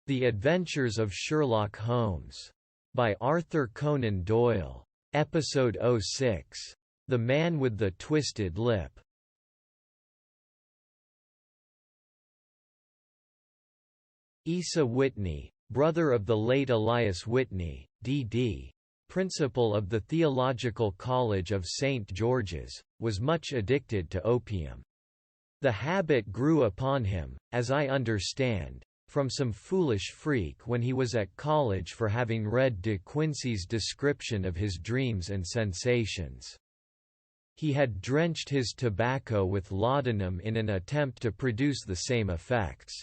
The Adventures of Sherlock Holmes. By Arthur Conan Doyle. Episode 06. The Man with the Twisted Lip. Asa Whitney, brother of the late Elias Whitney, D.D., principal of the Theological College of St. George's, was much addicted to opium. The habit grew upon him, as I understand, from some foolish freak when he was at college for having read De Quincey's description of his dreams and sensations. He had drenched his tobacco with laudanum in an attempt to produce the same effects.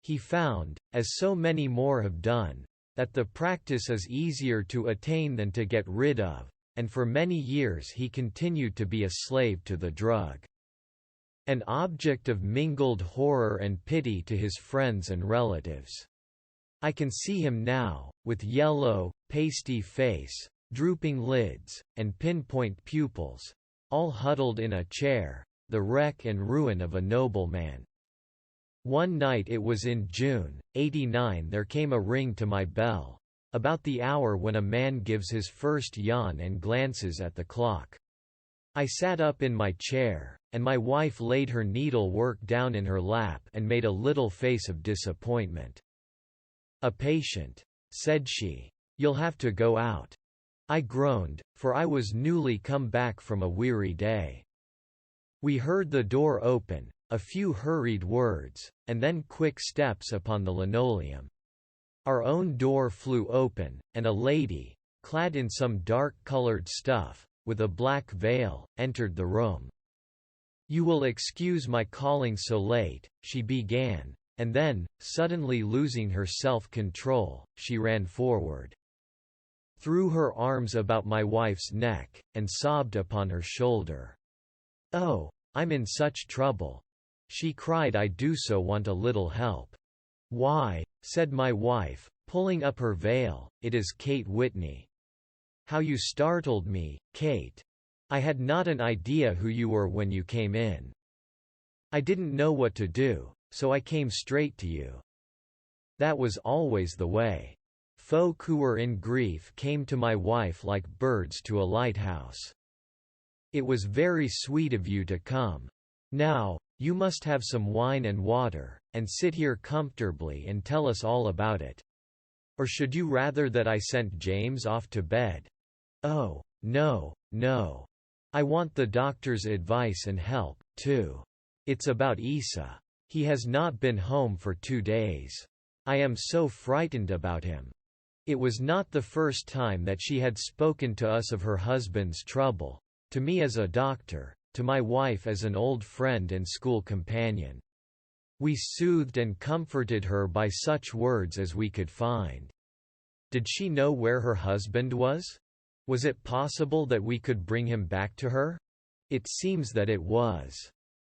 He found, as so many more have done, that the practice is easier to attain than to get rid of, and for many years he continued to be a slave to the drug. An object of mingled horror and pity to his friends and relatives. I can see him now, with yellow, pasty face, drooping lids, and pinpoint pupils, all huddled in a chair, the wreck and ruin of a nobleman. One night, it was in June, '89, there came a ring to my bell, about the hour when a man gives his first yawn and glances at the clock. I sat up in my chair, and my wife laid her needlework down in her lap and made a little face of disappointment. "A patient," said she. "You'll have to go out." I groaned, for I was newly come back from a weary day. We heard the door open, a few hurried words, and then quick steps upon the linoleum. Our own door flew open, and a lady, clad in some dark-colored stuff, with a black veil, entered the room. "You will excuse my calling so late," she began, and then, suddenly losing her self-control, she ran forward, threw her arms about my wife's neck, and sobbed upon her shoulder. "Oh, I'm in such trouble," she cried. "I do so want a little help." "Why," said my wife, pulling up her veil, "it is Kate Whitney." "How you startled me, Kate. I had not an idea who you were when you came in. I didn't know what to do, so I came straight to you." That was always the way. Folk who were in grief came to my wife like birds to a lighthouse. "It was very sweet of you to come. Now, you must have some wine and water, and sit here comfortably and tell us all about it. Or should you rather that I sent James off to bed?" "Oh, no, no. I want the doctor's advice and help, too. It's about Asa. He has not been home for 2 days. I am so frightened about him." It was not the first time that she had spoken to us of her husband's trouble, to me as a doctor, to my wife as an old friend and school companion. We soothed and comforted her by such words as we could find. Did she know where her husband was? Was it possible that we could bring him back to her? It seems that it was.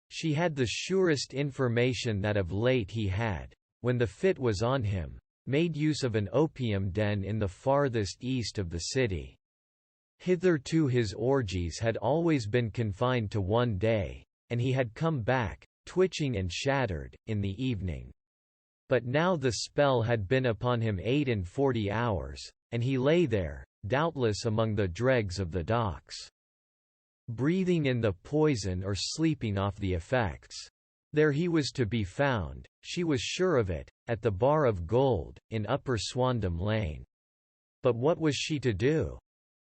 She had the surest information that of late he had, when the fit was on him, made use of an opium den in the farthest east of the city. Hitherto his orgies had always been confined to one day, and he had come back, twitching and shattered, in the evening. But now the spell had been upon him 48 hours, and he lay there, doubtless among the dregs of the docks, breathing in the poison or sleeping off the effects. There he was to be found, she was sure of it, at the Bar of Gold, in Upper Swandam Lane. But what was she to do?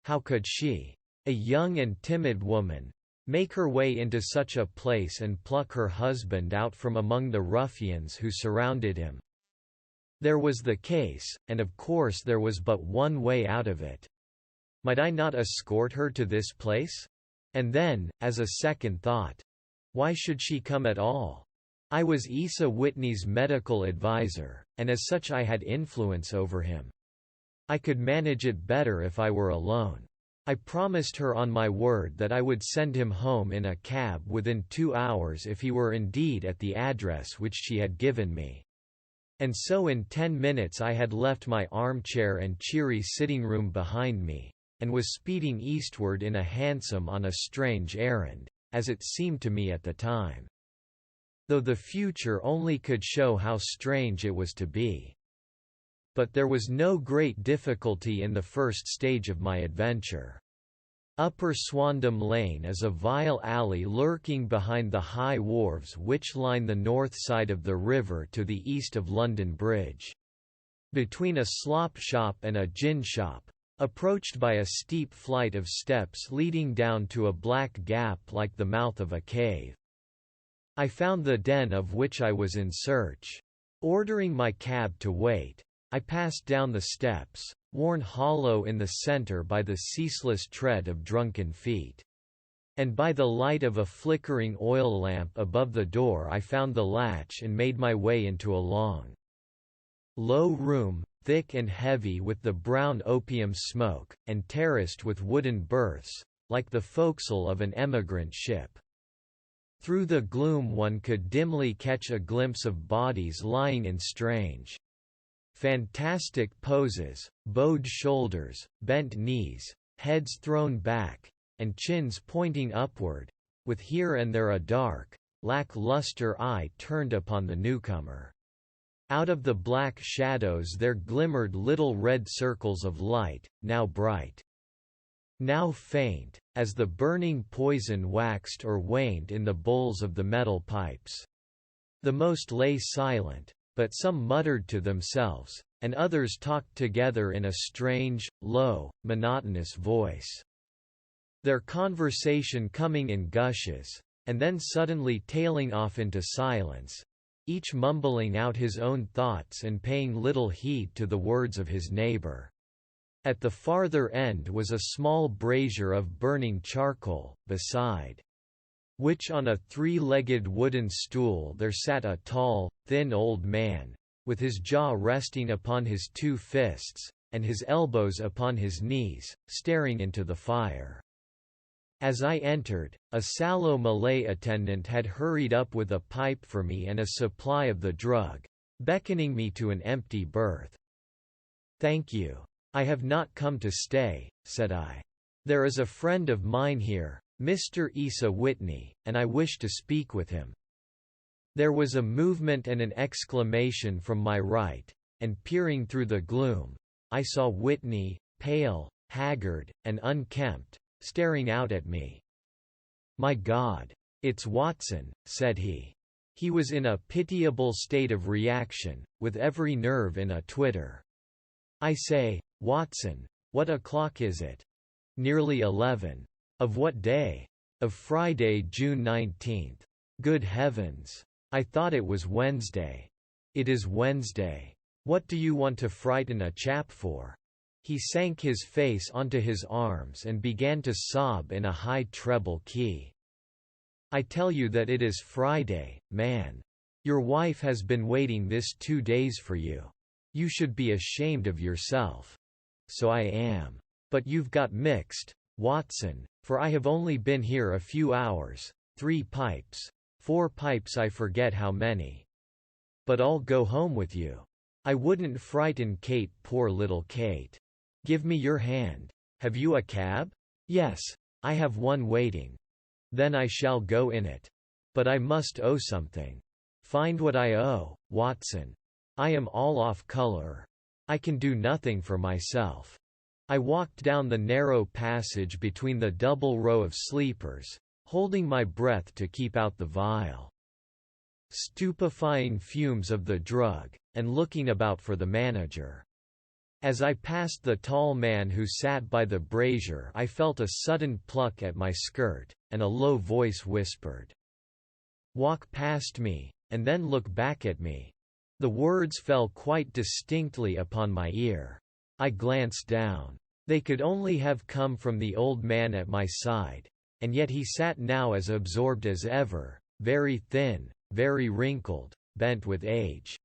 How could she, a young and timid woman, make her way into such a place and pluck her husband out from among the ruffians who surrounded him? There was the case, and of course there was but one way out of it. Might I not escort her to this place? And then, as a second thought, why should she come at all? I was Asa Whitney's medical advisor, and as such I had influence over him. I could manage it better if I were alone. I promised her on my word that I would send him home in a cab within 2 hours if he were indeed at the address which she had given me. And so in 10 minutes I had left my armchair and cheery sitting room behind me, and was speeding eastward in a hansom on a strange errand, as it seemed to me at the time. Though the future only could show how strange it was to be. but there was no great difficulty in the first stage of my adventure. Upper Swandam Lane is a vile alley lurking behind the high wharves which line the north side of the river to the east of London Bridge. Between a slop shop and a gin shop, approached by a steep flight of steps leading down to a black gap like the mouth of a cave, I found the den of which I was in search. Ordering my cab to wait, I passed down the steps, worn hollow in the centre by the ceaseless tread of drunken feet. And by the light of a flickering oil lamp above the door I found the latch and made my way into a long, low room, thick and heavy with the brown opium smoke, and terraced with wooden berths, like the forecastle of an emigrant ship. Through the gloom one could dimly catch a glimpse of bodies lying in strange, fantastic poses, bowed shoulders, bent knees, heads thrown back, and chins pointing upward, with here and there a dark, lack-lustre eye turned upon the newcomer. Out of the black shadows there glimmered little red circles of light, now bright, now faint, as the burning poison waxed or waned in the bowls of the metal pipes. The most lay silent, but some muttered to themselves, and others talked together in a strange, low, monotonous voice, their conversation coming in gushes, and then suddenly tailing off into silence, each mumbling out his own thoughts and paying little heed to the words of his neighbor. At the farther end was a small brazier of burning charcoal, beside which on a three-legged wooden stool there sat a tall, thin old man, with his jaw resting upon his two fists, and his elbows upon his knees, staring into the fire. As I entered, a sallow Malay attendant had hurried up with a pipe for me and a supply of the drug, beckoning me to an empty berth. "Thank you. I have not come to stay," said I. "There is a friend of mine here, Mr. Asa Whitney, and I wish to speak with him." There was a movement and an exclamation from my right, and peering through the gloom, I saw Whitney, pale, haggard, and unkempt, staring out at me. "My God! It's Watson," said he. He was in a pitiable state of reaction, with every nerve in a twitter. "I say, Watson, what o'clock is it?" "Nearly 11. Of what day?" "Of Friday, June 19th. Good heavens! I thought it was Wednesday." "It is Wednesday. What do you want to frighten a chap for?" He sank his face onto his arms and began to sob in a high treble key. "I tell you that it is Friday, man. Your wife has been waiting this 2 days for you. You should be ashamed of yourself." "So I am. But you've got mixed, Watson, for I have only been here a few hours, 3 pipes, 4 pipes, I forget how many. But I'll go home with you. I wouldn't frighten Kate, poor little Kate. Give me your hand. Have you a cab?" "Yes, I have one waiting." "Then I shall go in it. But I must owe something." "Find what I owe, Watson. I am all off color. I can do nothing for myself." I walked down the narrow passage between the double row of sleepers, holding my breath to keep out the vile, stupefying fumes of the drug, and looking about for the manager. As I passed the tall man who sat by the brazier, I felt a sudden pluck at my skirt, and a low voice whispered, "Walk past me, and then look back at me." The words fell quite distinctly upon my ear. I glanced down. They could only have come from the old man at my side, and yet he sat now as absorbed as ever, very thin, very wrinkled, bent with age,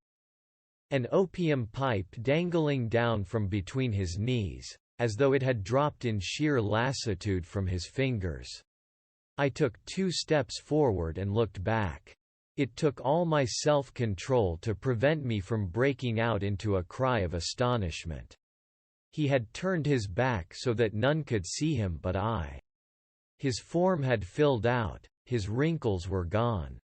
an opium pipe dangling down from between his knees, as though it had dropped in sheer lassitude from his fingers. I took 2 steps forward and looked back. It took all my self-control to prevent me from breaking out into a cry of astonishment. He had turned his back so that none could see him but I. His form had filled out, his wrinkles were gone.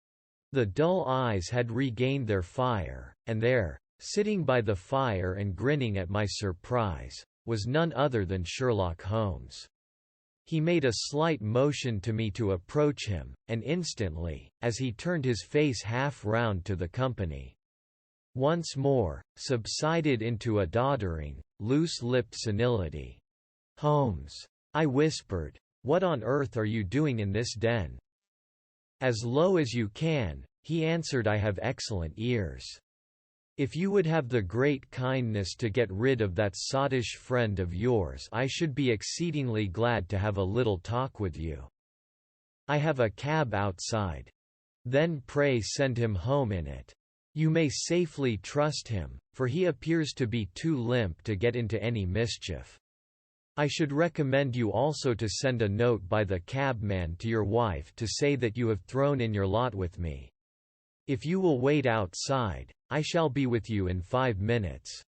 The dull eyes had regained their fire, and there, Sitting by the fire and grinning at my surprise, was none other than Sherlock Holmes. He made a slight motion to me to approach him, and instantly, as he turned his face half round to the company, once more, subsided into a doddering, loose-lipped senility. "Holmes," I whispered, "what on earth are you doing in this den?" "As low as you can," he answered. "I have excellent ears. If you would have the great kindness to get rid of that sottish friend of yours, I should be exceedingly glad to have a little talk with you. I have a cab outside. Then pray send him home in it. You may safely trust him, for he appears to be too limp to get into any mischief. I should recommend you also to send a note by the cabman to your wife to say that you have thrown in your lot with me. If you will wait outside, I shall be with you in 5 minutes."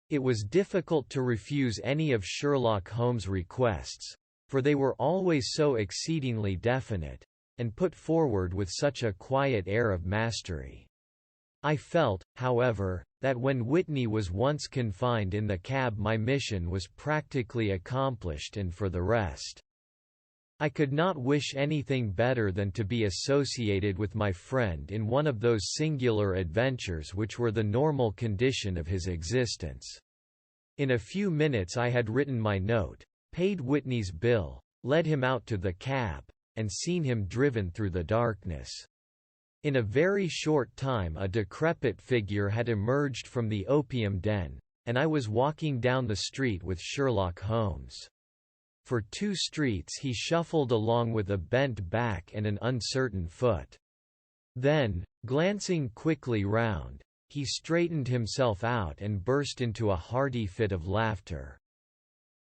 It was difficult to refuse any of Sherlock Holmes' requests, for they were always so exceedingly definite, and put forward with such a quiet air of mastery. I felt, however, that when Whitney was once confined in the cab my mission was practically accomplished, and for the rest, I could not wish anything better than to be associated with my friend in one of those singular adventures which were the normal condition of his existence. In a few minutes I had written my note, paid Whitney's bill, led him out to the cab, and seen him driven through the darkness. In a very short time a decrepit figure had emerged from the opium den, and I was walking down the street with Sherlock Holmes. For 2 streets he shuffled along with a bent back and an uncertain foot. Then, glancing quickly round, he straightened himself out and burst into a hearty fit of laughter.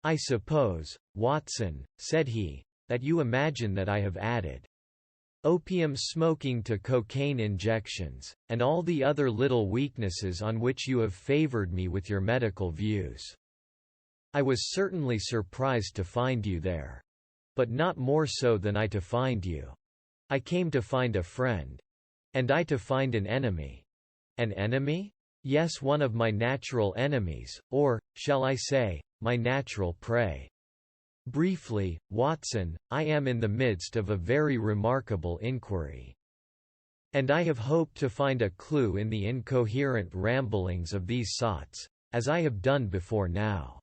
"I suppose, Watson," said he, "that you imagine that I have added opium smoking to cocaine injections, and all the other little weaknesses on which you have favored me with your medical views. I was certainly surprised to find you there. But not more so than I to find you. I came to find a friend. And I to find an enemy." "An enemy?" "Yes, one of my natural enemies, or, shall I say, my natural prey. Briefly, Watson, I am in the midst of a very remarkable inquiry. And I have hoped to find a clue in the incoherent ramblings of these sots, as I have done before now.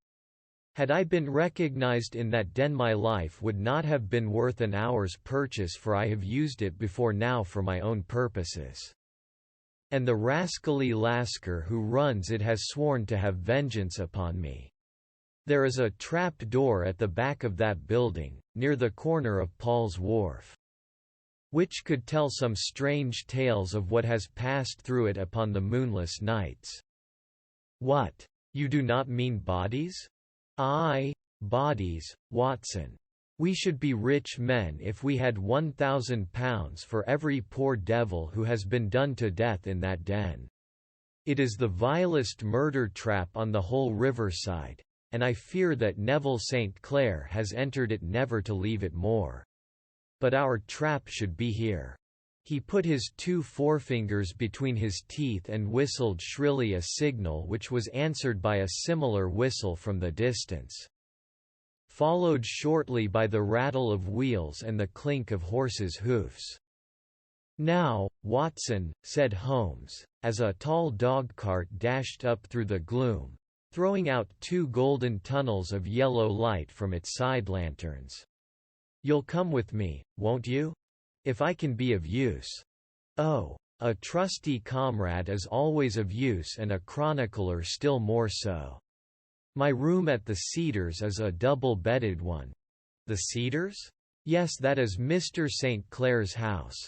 Had I been recognized in that den my life would not have been worth an hour's purchase, for I have used it before now for my own purposes. And the rascally Lascar who runs it has sworn to have vengeance upon me. There is a trap door at the back of that building, near the corner of Paul's Wharf, which could tell some strange tales of what has passed through it upon the moonless nights." "What? You do not mean bodies?" "Aye, bodies, Watson. We should be rich men if we had £1,000 for every poor devil who has been done to death in that den. It is the vilest murder trap on the whole riverside, and I fear that Neville St. Clair has entered it never to leave it more. But our trap should be here." He put his 2 forefingers between his teeth and whistled shrilly a signal which was answered by a similar whistle from the distance, followed shortly by the rattle of wheels and the clink of horses' hoofs. "Now, Watson," said Holmes, as a tall dog-cart dashed up through the gloom, throwing out 2 golden tunnels of yellow light from its side lanterns. "You'll come with me, won't you? If I can be of use." "Oh, a trusty comrade is always of use, and a chronicler still more so. My room at the Cedars is a double-bedded one." "The Cedars?" "Yes, that is Mr. St. Clair's house.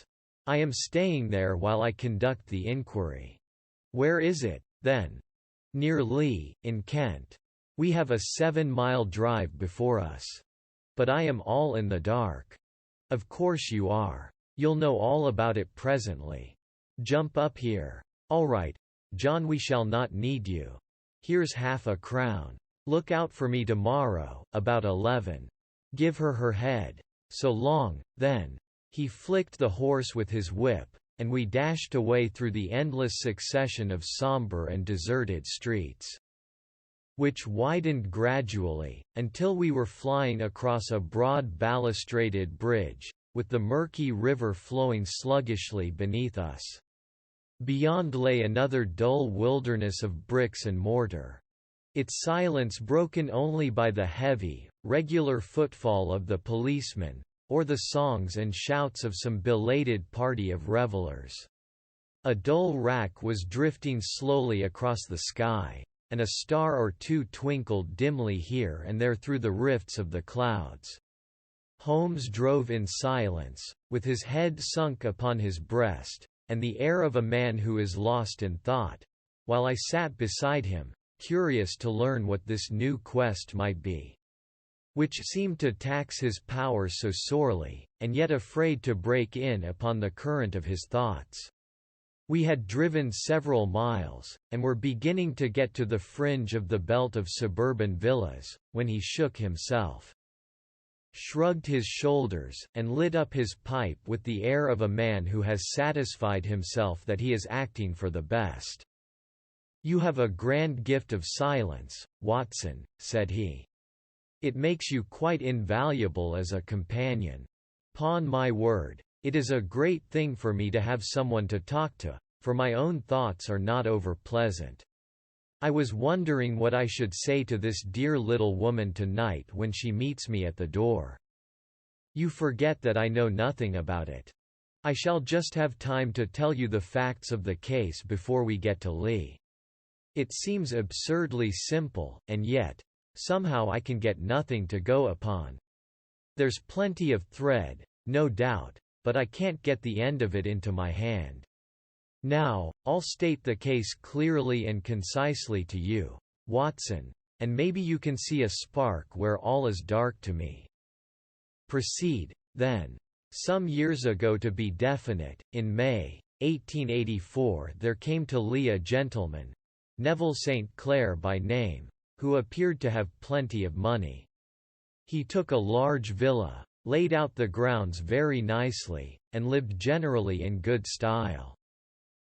I am staying there while I conduct the inquiry." "Where is it, then?" "Near Lee, in Kent. We have a 7-mile drive before us. But I am all in the dark." "Of course you are. You'll know all about it presently. Jump up here." "All right, John, we shall not need you. Here's £half-a-crown. Look out for me tomorrow, about 11. Give her her head. So long, then." He flicked the horse with his whip, and we dashed away through the endless succession of sombre and deserted streets, which widened gradually, until we were flying across a broad balustraded bridge, with the murky river flowing sluggishly beneath us. Beyond lay another dull wilderness of bricks and mortar, its silence broken only by the heavy, regular footfall of the policeman, or the songs and shouts of some belated party of revelers. A dull rack was drifting slowly across the sky, and a star or two twinkled dimly here and there through the rifts of the clouds. Holmes drove in silence, with his head sunk upon his breast, and the air of a man who is lost in thought, while I sat beside him, curious to learn what this new quest might be, which seemed to tax his powers so sorely, and yet afraid to break in upon the current of his thoughts. We had driven several miles, and were beginning to get to the fringe of the belt of suburban villas, when he shook himself, shrugged his shoulders, and lit up his pipe with the air of a man who has satisfied himself that he is acting for the best. "You have a grand gift of silence, Watson," said he. "It makes you quite invaluable as a companion. 'Pon my word, it is a great thing for me to have someone to talk to, for my own thoughts are not over pleasant. I was wondering what I should say to this dear little woman tonight when she meets me at the door. You forget that I know nothing about it. I shall just have time to tell you the facts of the case before we get to Lee. It seems absurdly simple, and yet, somehow I can get nothing to go upon. There's plenty of thread, no doubt, but I can't get the end of it into my hand. Now, I'll state the case clearly and concisely to you, Watson, and maybe you can see a spark where all is dark to me. Proceed, then. Some years ago, to be definite, in May, 1884, there came to Lee a gentleman, Neville St. Clair by name, who appeared to have plenty of money. He took a large villa, laid out the grounds very nicely, and lived generally in good style.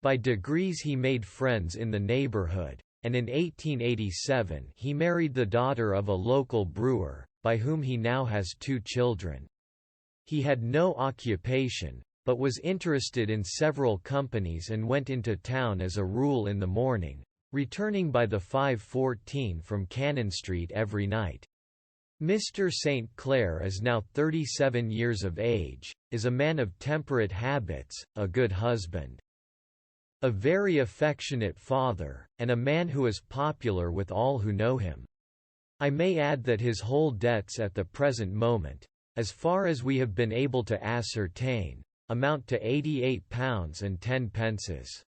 By degrees he made friends in the neighborhood, and in 1887 he married the daughter of a local brewer, by whom he now has 2 children. He had no occupation, but was interested in several companies and went into town as a rule in the morning, returning by the 5:14 from Cannon Street every night. Mr. St. Clair is now 37 years of age, is a man of temperate habits, a good husband, a very affectionate father, and a man who is popular with all who know him. I may add that his whole debts at the present moment, as far as we have been able to ascertain, amount to £88 and 10 pence.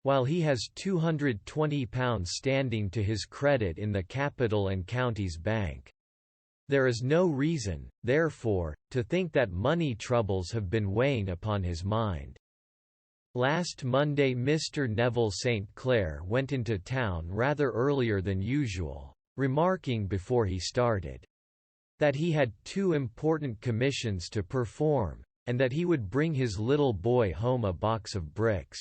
While he has £220 standing to his credit in the Capital and Counties Bank. There is no reason, therefore, to think that money troubles have been weighing upon his mind. Last Monday Mr. Neville St. Clair went into town rather earlier than usual, remarking before he started that he had 2 important commissions to perform, and that he would bring his little boy home a box of bricks.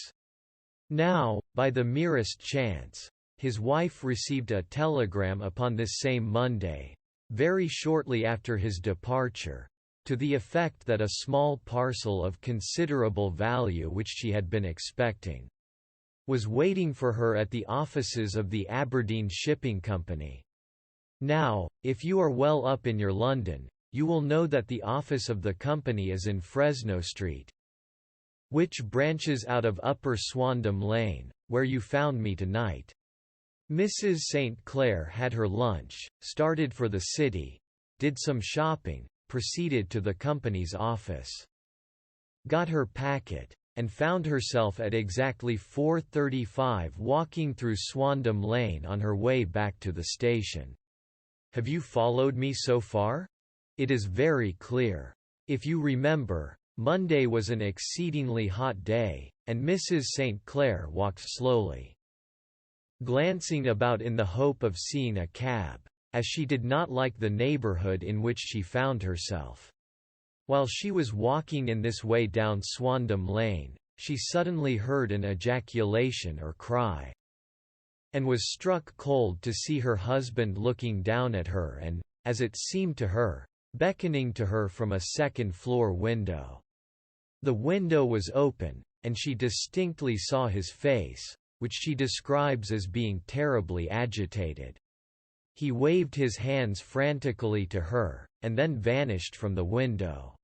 Now, by the merest chance, his wife received a telegram upon this same Monday, very shortly after his departure, to the effect that a small parcel of considerable value which she had been expecting was waiting for her at the offices of the Aberdeen Shipping Company. Now, if you are well up in your London, you will know that the office of the company is in Fresno Street, which branches out of Upper Swandam Lane, where you found me tonight. Mrs. St. Clair had her lunch, started for the city, did some shopping, proceeded to the company's office, got her packet, and found herself at exactly 4:35 walking through Swandam Lane on her way back to the station. Have you followed me so far? It is very clear. If you remember, Monday was an exceedingly hot day, and Mrs. St. Clair walked slowly, glancing about in the hope of seeing a cab, as she did not like the neighborhood in which she found herself. While she was walking in this way down Swandam Lane, she suddenly heard an ejaculation or cry, and was struck cold to see her husband looking down at her and, as it seemed to her, beckoning to her from a second-floor window. The window was open, and she distinctly saw his face, which she describes as being terribly agitated. He waved his hands frantically to her, and then vanished from the window.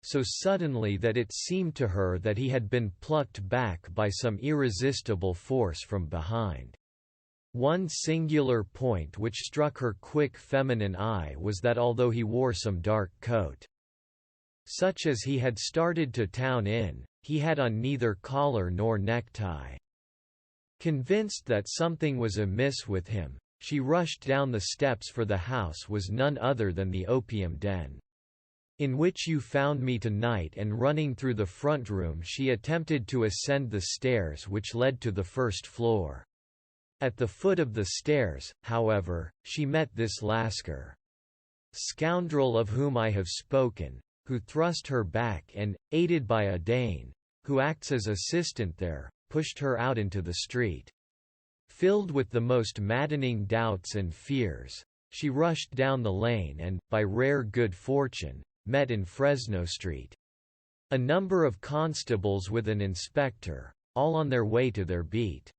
So suddenly that it seemed to her that he had been plucked back by some irresistible force from behind. One singular point which struck her quick feminine eye was that although he wore some dark coat, such as he had started to town in, he had on neither collar nor necktie. Convinced that something was amiss with him, she rushed down the steps, for the house was none other than the opium den, in which you found me tonight, and running through the front room she attempted to ascend the stairs which led to the first floor. At the foot of the stairs, however, she met this Lascar scoundrel of whom I have spoken, who thrust her back and, aided by a Dane, who acts as assistant there, pushed her out into the street. Filled with the most maddening doubts and fears, she rushed down the lane and, by rare good fortune, met in Fresno Street a number of constables with an inspector, all on their way to their beat.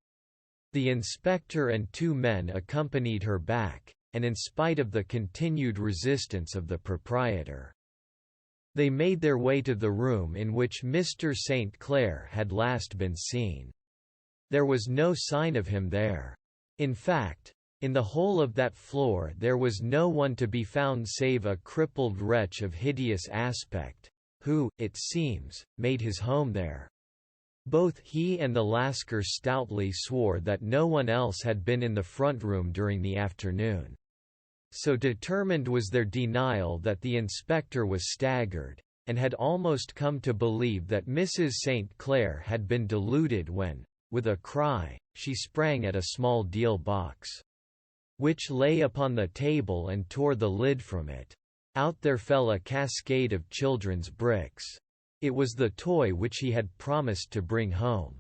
The inspector and 2 men accompanied her back, and in spite of the continued resistance of the proprietor, they made their way to the room in which Mr. St. Clair had last been seen. There was no sign of him there. In fact, in the whole of that floor there was no one to be found save a crippled wretch of hideous aspect, who, it seems, made his home there. Both he and the Lascar stoutly swore that no one else had been in the front room during the afternoon. So determined was their denial that the inspector was staggered, and had almost come to believe that Mrs. St. Clair had been deluded when, with a cry, she sprang at a small deal box, which lay upon the table, and tore the lid from it. Out there fell a cascade of children's bricks. It was the toy which he had promised to bring home.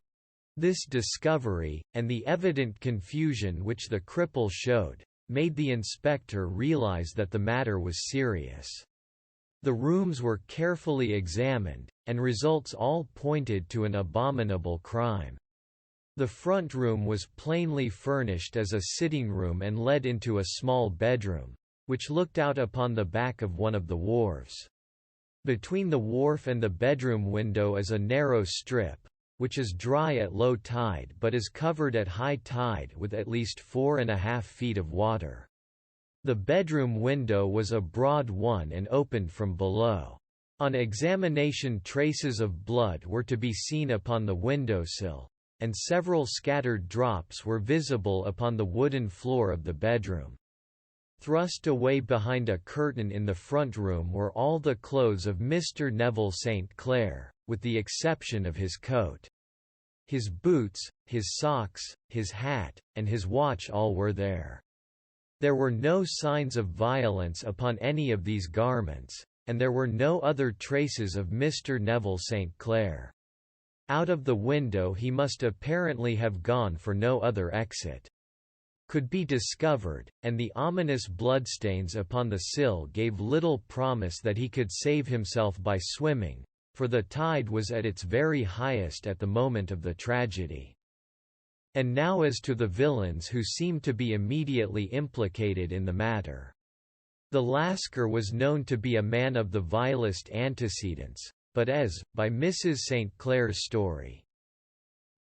This discovery, and the evident confusion which the cripple showed, made the inspector realize that the matter was serious. The rooms were carefully examined, and results all pointed to an abominable crime. The front room was plainly furnished as a sitting room and led into a small bedroom, which looked out upon the back of one of the wharves. Between the wharf and the bedroom window is a narrow strip, which is dry at low tide but is covered at high tide with at least 4.5 feet of water. The bedroom window was a broad one and opened from below. On examination, traces of blood were to be seen upon the windowsill, and several scattered drops were visible upon the wooden floor of the bedroom. Thrust away behind a curtain in the front room were all the clothes of Mr. Neville St. Clair, with the exception of his coat. His boots, his socks, his hat, and his watch all were there. There were no signs of violence upon any of these garments, and there were no other traces of Mr. Neville St. Clair. Out of the window he must apparently have gone, for no other exit could be discovered, and the ominous bloodstains upon the sill gave little promise that he could save himself by swimming, for the tide was at its very highest at the moment of the tragedy. And now as to the villains who seemed to be immediately implicated in the matter. The Lascar was known to be a man of the vilest antecedents, but as, by Mrs. St. Clair's story,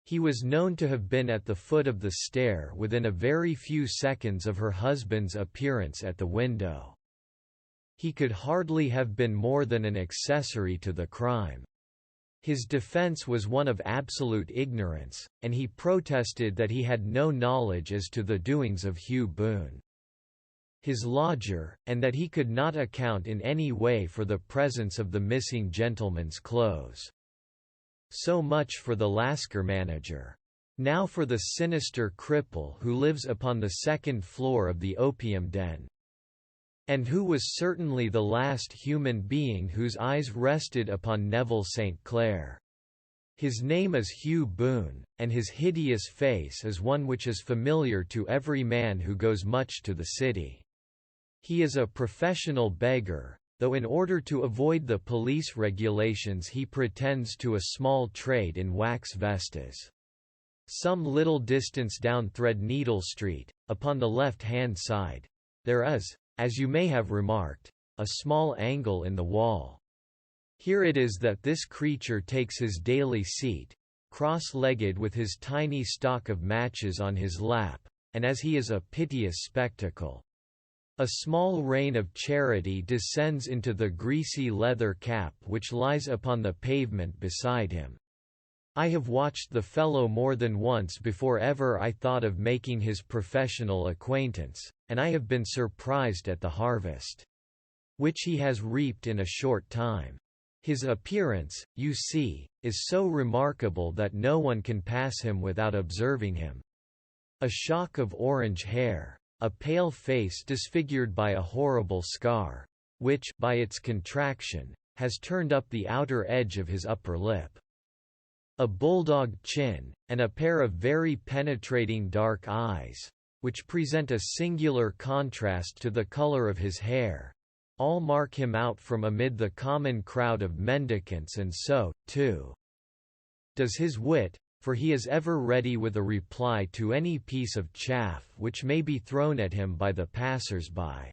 he was known to have been at the foot of the stair within a very few seconds of her husband's appearance at the window. He could hardly have been more than an accessory to the crime. His defense was one of absolute ignorance, and he protested that he had no knowledge as to the doings of Hugh Boone, his lodger, and that he could not account in any way for the presence of the missing gentleman's clothes. So much for the Lascar manager. Now for the sinister cripple who lives upon the second floor of the opium den, and who was certainly the last human being whose eyes rested upon Neville St. Clair. His name is Hugh Boone, and his hideous face is one which is familiar to every man who goes much to the city. He is a professional beggar, though in order to avoid the police regulations he pretends to a small trade in wax vestas. Some little distance down Threadneedle Street, upon the left-hand side, there is, as you may have remarked, a small angle in the wall. Here it is that this creature takes his daily seat, cross-legged with his tiny stock of matches on his lap, and as he is a piteous spectacle. A small rain of charity descends into the greasy leather cap which lies upon the pavement beside him. I have watched the fellow more than once before ever I thought of making his professional acquaintance, and I have been surprised at the harvest which he has reaped in a short time. His appearance, you see, is so remarkable that no one can pass him without observing him. A shock of orange hair, a pale face disfigured by a horrible scar, which, by its contraction, has turned up the outer edge of his upper lip. A bulldog chin, and a pair of very penetrating dark eyes, which present a singular contrast to the color of his hair, all mark him out from amid the common crowd of mendicants, and so, too, does his wit, for he is ever ready with a reply to any piece of chaff which may be thrown at him by the passers-by.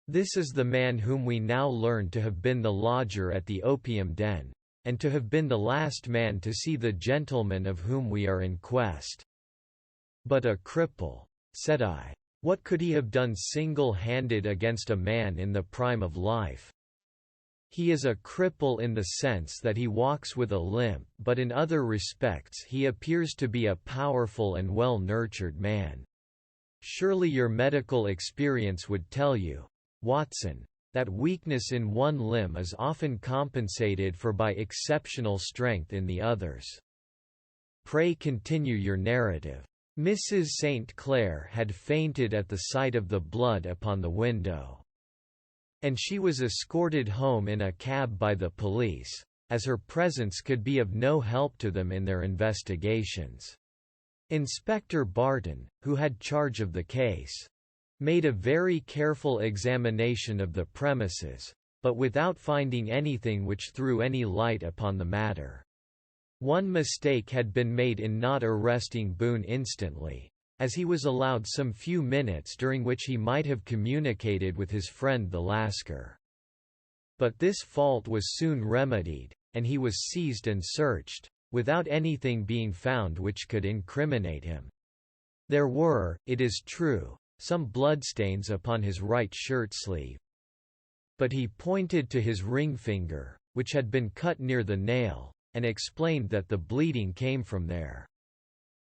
This is the man whom we now learn to have been the lodger at the opium den, and to have been the last man to see the gentleman of whom we are in quest. But a cripple, said I. What could he have done single-handed against a man in the prime of life? He is a cripple in the sense that he walks with a limp, but in other respects he appears to be a powerful and well-nurtured man. Surely your medical experience would tell you, Watson, that weakness in one limb is often compensated for by exceptional strength in the others. Pray continue your narrative. Mrs. St. Clair had fainted at the sight of the blood upon the window, and she was escorted home in a cab by the police, as her presence could be of no help to them in their investigations. Inspector Barton, who had charge of the case, made a very careful examination of the premises, but without finding anything which threw any light upon the matter. One mistake had been made in not arresting Boone instantly, as he was allowed some few minutes during which he might have communicated with his friend the Lascar. But this fault was soon remedied, and he was seized and searched, without anything being found which could incriminate him. There were, it is true, some bloodstains upon his right shirt sleeve. But he pointed to his ring finger, which had been cut near the nail, and explained that the bleeding came from there,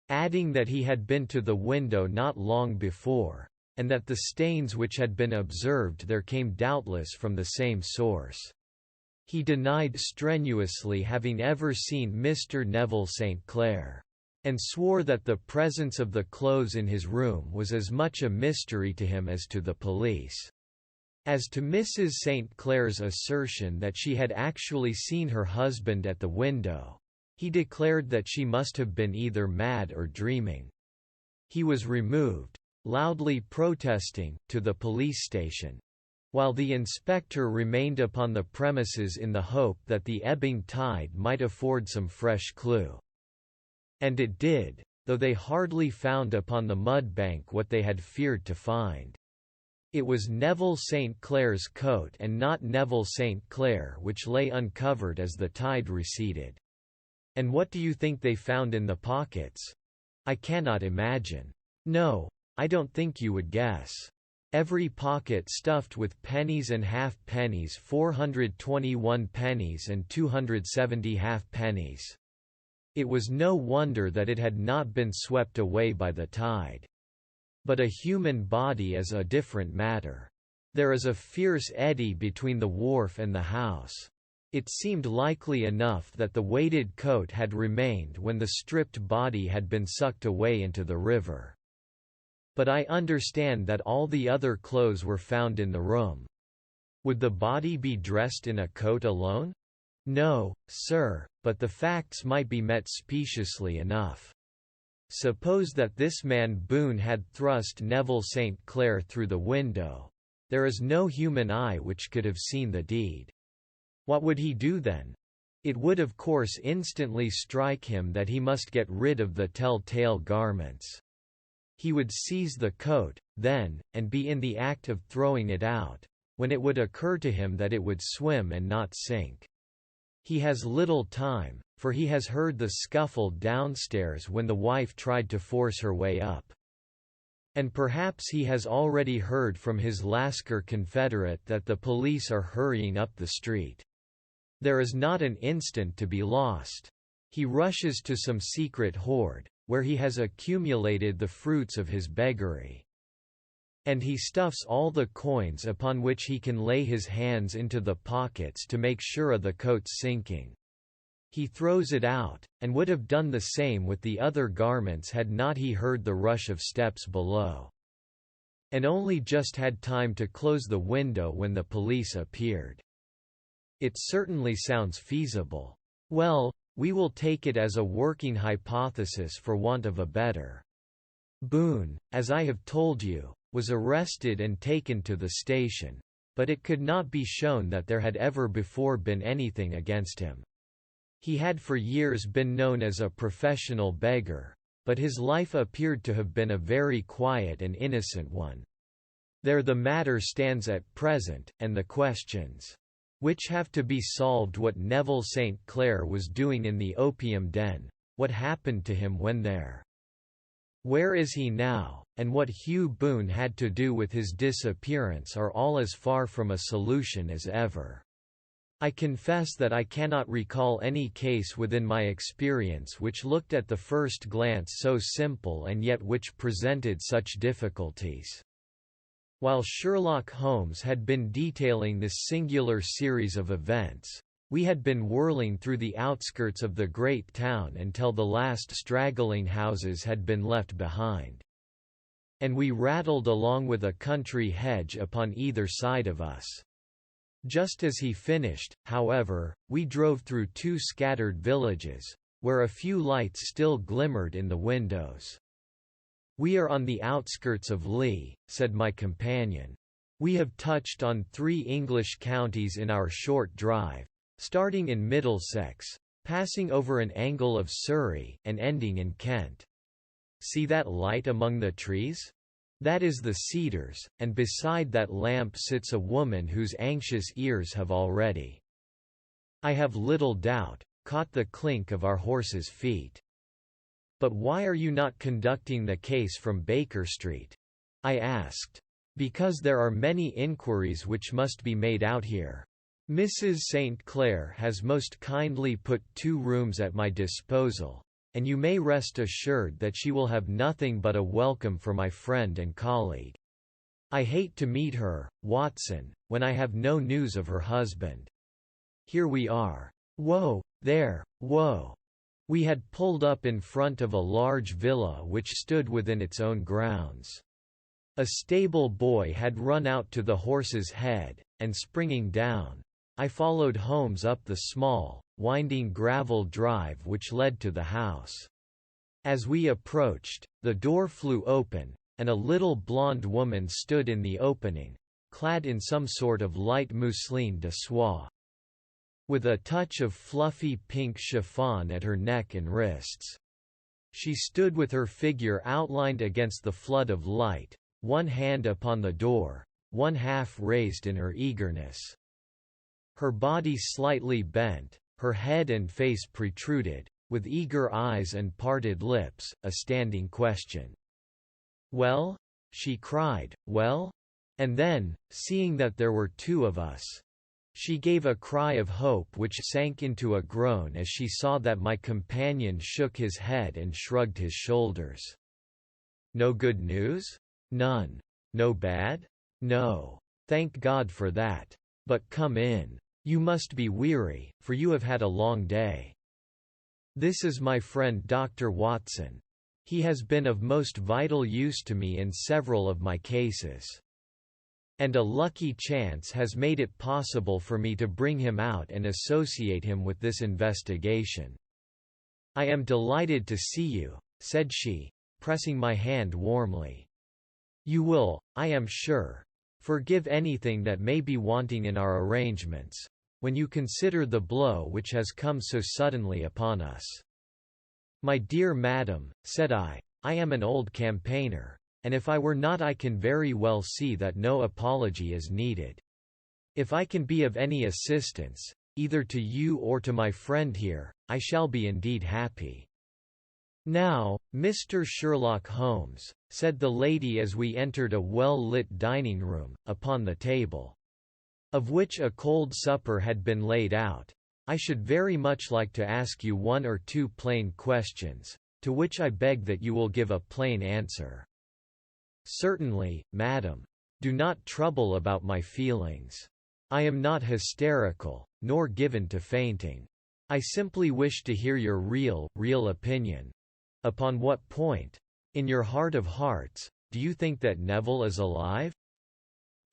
adding that he had been to the window not long before, and that the stains which had been observed there came doubtless from the same source. He denied strenuously having ever seen Mr. Neville St. Clair, and swore that the presence of the clothes in his room was as much a mystery to him as to the police. As to Mrs. St. Clair's assertion that she had actually seen her husband at the window, he declared that she must have been either mad or dreaming. He was removed, loudly protesting, to the police station, while the inspector remained upon the premises in the hope that the ebbing tide might afford some fresh clue. And it did, though they hardly found upon the mud bank what they had feared to find. It was Neville St. Clair's coat and not Neville St. Clair which lay uncovered as the tide receded. And what do you think they found in the pockets? I cannot imagine. No, I don't think you would guess. Every pocket stuffed with pennies and half-pennies, 421 pennies and 270 half-pennies. It was no wonder that it had not been swept away by the tide. But a human body is a different matter. There is a fierce eddy between the wharf and the house. It seemed likely enough that the weighted coat had remained when the stripped body had been sucked away into the river. But I understand that all the other clothes were found in the room. Would the body be dressed in a coat alone? "No, sir, but the facts might be met speciously enough. Suppose that this man Boone had thrust Neville St. Clair through the window. There is no human eye which could have seen the deed. What would he do then? It would of course instantly strike him that he must get rid of the tell-tale garments. He would seize the coat, then, and be in the act of throwing it out, when it would occur to him that it would swim and not sink. He has little time, for he has heard the scuffle downstairs when the wife tried to force her way up. And perhaps he has already heard from his Lascar confederate that the police are hurrying up the street. There is not an instant to be lost. He rushes to some secret hoard, where he has accumulated the fruits of his beggary. And he stuffs all the coins upon which he can lay his hands into the pockets to make sure of the coat's sinking. He throws it out, and would have done the same with the other garments had not he heard the rush of steps below. And only just had time to close the window when the police appeared. It certainly sounds feasible. Well, we will take it as a working hypothesis for want of a better. Boone, as I have told you, was arrested and taken to the station, but it could not be shown that there had ever before been anything against him. He had for years been known as a professional beggar, but his life appeared to have been a very quiet and innocent one. There the matter stands at present, and the questions which have to be solved: what Neville St. Clair was doing in the opium den, what happened to him when there, where is he now, and what Hugh Boone had to do with his disappearance are all as far from a solution as ever. I confess that I cannot recall any case within my experience which looked at the first glance so simple and yet which presented such difficulties. While Sherlock Holmes had been detailing this singular series of events, we had been whirling through the outskirts of the great town until the last straggling houses had been left behind. And we rattled along with a country hedge upon either side of us. Just as he finished, however, we drove through two scattered villages, where a few lights still glimmered in the windows. "We are on the outskirts of Lee," said my companion. "We have touched on 3 English counties in our short drive, starting in Middlesex, passing over an angle of Surrey, and ending in Kent. See that light among the trees? That is the Cedars, and beside that lamp sits a woman whose anxious ears have already, I have little doubt, caught the clink of our horses' feet." "But why are you not conducting the case from Baker Street?" I asked. "Because there are many inquiries which must be made out here. Mrs. St. Clair has most kindly put 2 rooms at my disposal, and you may rest assured that she will have nothing but a welcome for my friend and colleague. I hate to meet her, Watson, when I have no news of her husband. Here we are. Whoa, there, whoa." We had pulled up in front of a large villa which stood within its own grounds. A stable boy had run out to the horse's head, and springing down, I followed Holmes up the small, winding gravel drive which led to the house. As we approached, the door flew open, and a little blonde woman stood in the opening, clad in some sort of light mousseline de soie, with a touch of fluffy pink chiffon at her neck and wrists. She stood with her figure outlined against the flood of light, one hand upon the door, one half raised in her eagerness. Her body slightly bent, her head and face protruded, with eager eyes and parted lips, a standing question. "Well?" she cried, "well?" And then, seeing that there were 2 of us, she gave a cry of hope which sank into a groan as she saw that my companion shook his head and shrugged his shoulders. "No good news?" "None." "No bad?" "No. Thank God for that. But come in. You must be weary, for you have had a long day. This is my friend Dr. Watson. He has been of most vital use to me in several of my cases." And a lucky chance has made it possible for me to bring him out and associate him with this investigation." "I am delighted to see you," said she, pressing my hand warmly. "You will, I am sure, forgive anything that may be wanting in our arrangements, when you consider the blow which has come so suddenly upon us." "My dear madam," said I am an old campaigner, and if I were not I can very well see that no apology is needed. If I can be of any assistance, either to you or to my friend here, I shall be indeed happy." "Now, Mr. Sherlock Holmes," said the lady as we entered a well-lit dining room, upon the table of which a cold supper had been laid out, "I should very much like to ask you one or two plain questions, to which I beg that you will give a plain answer." "Certainly, madam. Do not trouble about my feelings. I am not hysterical, nor given to fainting. I simply wish to hear your real opinion." "Upon what point? In your heart of hearts, do you think that Neville is alive?"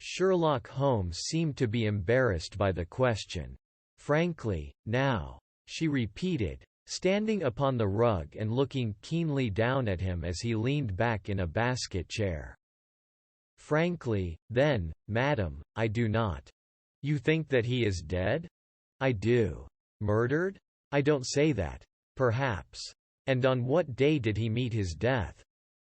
Sherlock Holmes seemed to be embarrassed by the question. "Frankly, now," she repeated, standing upon the rug and looking keenly down at him as he leaned back in a basket chair. "Frankly, then, madam, I do not." "You think that he is dead?" "I do." "Murdered?" "I don't say that." "Perhaps." "And on what day did he meet his death?"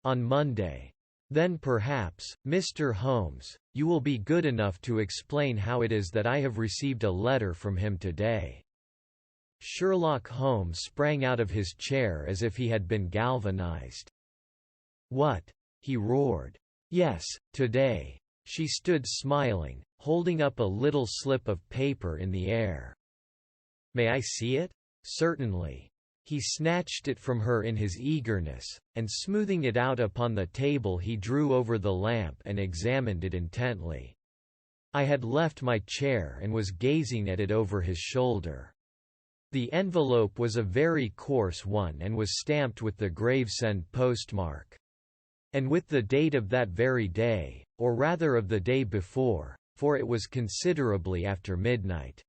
"On Monday." "Then perhaps, Mr. Holmes, you will be good enough to explain how it is that I have received a letter from him today." Sherlock Holmes sprang out of his chair as if he had been galvanized. "What?" he roared. "Yes, today." She stood smiling, holding up a little slip of paper in the air. "May I see it?" "Certainly." He snatched it from her in his eagerness, and smoothing it out upon the table he drew over the lamp and examined it intently. I had left my chair and was gazing at it over his shoulder. The envelope was a very coarse one and was stamped with the Gravesend postmark. And with the date of that very day, or rather of the day before, for it was considerably after midnight.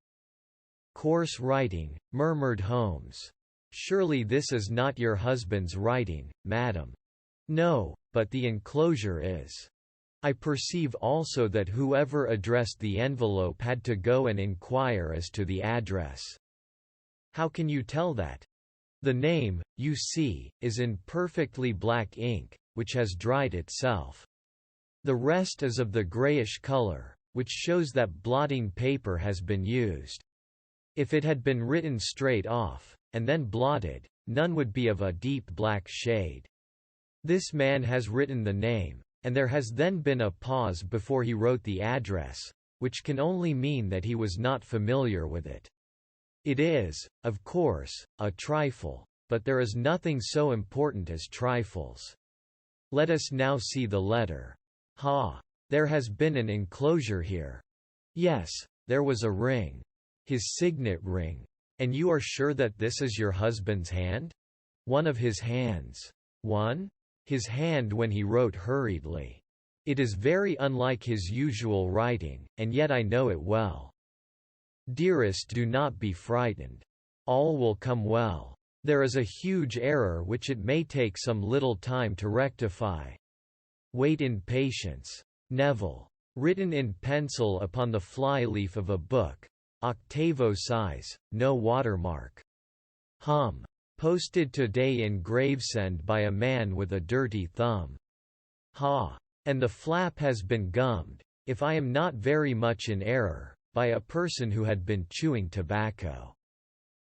"Coarse writing," murmured Holmes. "Surely this is not your husband's writing, madam." "No, but the enclosure is." I perceive also that whoever addressed the envelope had to go and inquire as to the address. "How can you tell that?" "The name, you see, is in perfectly black ink, which has dried itself. The rest is of the grayish color, which shows that blotting paper has been used. If it had been written straight off, and then blotted, none would be of a deep black shade. This man has written the name, and there has then been a pause before he wrote the address, which can only mean that he was not familiar with it. It is, of course, a trifle, but there is nothing so important as trifles. Let us now see the letter. Ha! There has been an enclosure here. Yes, there was a ring. His signet ring. And you are sure that this is your husband's hand?" "One of his hands." "One?" "His hand when he wrote hurriedly. It is very unlike his usual writing, and yet I know it well. Dearest, do not be frightened. All will come well. There is a huge error which it may take some little time to rectify. Wait in patience. Neville. Written in pencil upon the flyleaf of a book. Octavo size, no watermark. Posted today in Gravesend by a man with a dirty thumb. Ha! And the flap has been gummed, if I am not very much in error, by a person who had been chewing tobacco.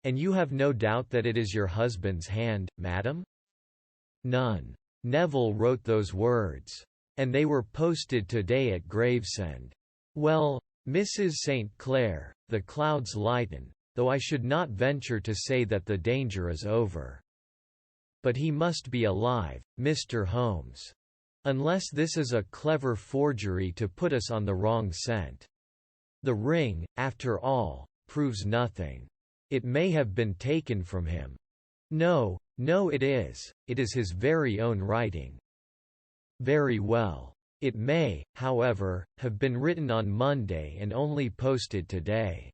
And you have no doubt that it is your husband's hand, madam?" "None. Neville wrote those words. And they were posted today at Gravesend. Well, Mrs. St. Clair, the clouds lighten, though I should not venture to say that the danger is over. But he must be alive, Mr. Holmes. Unless this is a clever forgery to put us on the wrong scent. The ring, after all, proves nothing. It may have been taken from him. No, it is his very own writing. Very well. It may, however, have been written on Monday and only posted today.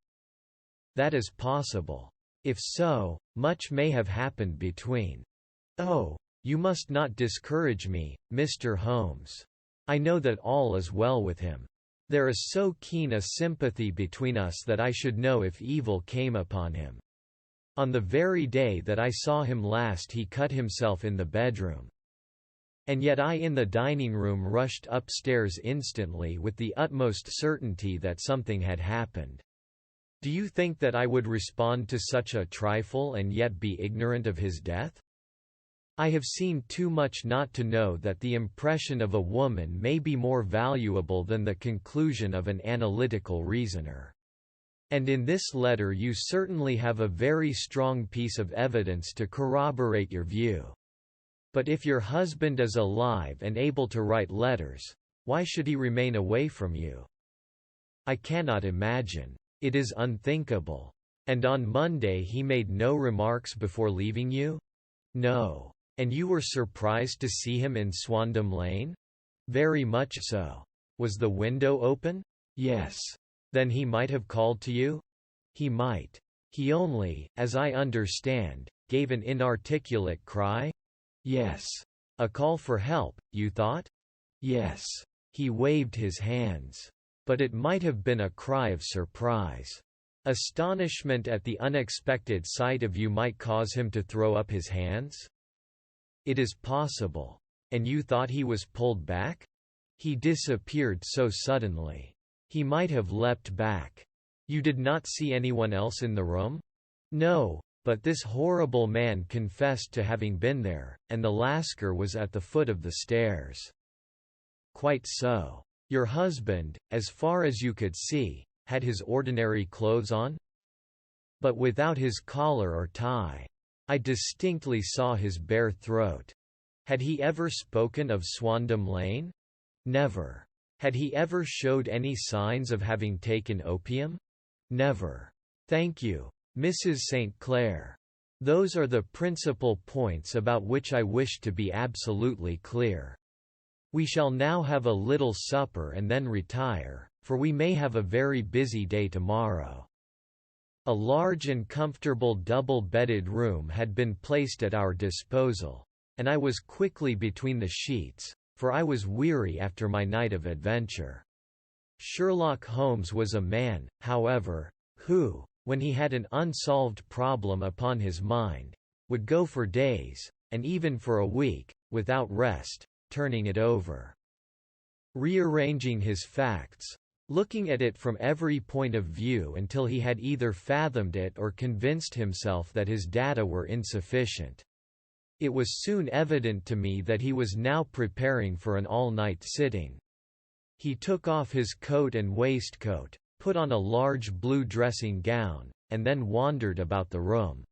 That is possible. If so, much may have happened between. Oh, you must not discourage me, Mr. Holmes. I know that all is well with him. There is so keen a sympathy between us that I should know if evil came upon him. On the very day that I saw him last he cut himself in the bedroom. And yet I in the dining room rushed upstairs instantly with the utmost certainty that something had happened. Do you think that I would respond to such a trifle and yet be ignorant of his death? I have seen too much not to know that the impression of a woman may be more valuable than the conclusion of an analytical reasoner. And in this letter you certainly have a very strong piece of evidence to corroborate your view. But if your husband is alive and able to write letters, why should he remain away from you? I cannot imagine. It is unthinkable. And on Monday he made no remarks before leaving you? No. And you were surprised to see him in Swandam Lane? Very much so. Was the window open? Yes. Then he might have called to you? He might. He only, as I understand, gave an inarticulate cry? Yes. A call for help, you thought? Yes. He waved his hands. But it might have been a cry of surprise. Astonishment at the unexpected sight of you might cause him to throw up his hands? It is possible. And you thought he was pulled back? He disappeared so suddenly. He might have leapt back. You did not see anyone else in the room? No, but this horrible man confessed to having been there, and the Lascar was at the foot of the stairs. Quite so. Your husband, as far as you could see, had his ordinary clothes on? But without his collar or tie. I distinctly saw his bare throat. Had he ever spoken of Swandam Lane? Never. Had he ever showed any signs of having taken opium? Never. Thank you, Mrs. St. Clair. Those are the principal points about which I wish to be absolutely clear. We shall now have a little supper and then retire, for we may have a very busy day tomorrow. A large and comfortable double-bedded room had been placed at our disposal, and I was quickly between the sheets, for I was weary after my night of adventure. Sherlock Holmes was a man, however, who, when he had an unsolved problem upon his mind, would go for days, and even for a week, without rest, turning it over. Rearranging his facts, looking at it from every point of view until he had either fathomed it or convinced himself that his data were insufficient. It was soon evident to me that he was now preparing for an all-night sitting. He took off his coat and waistcoat, put on a large blue dressing gown, and then wandered about the room,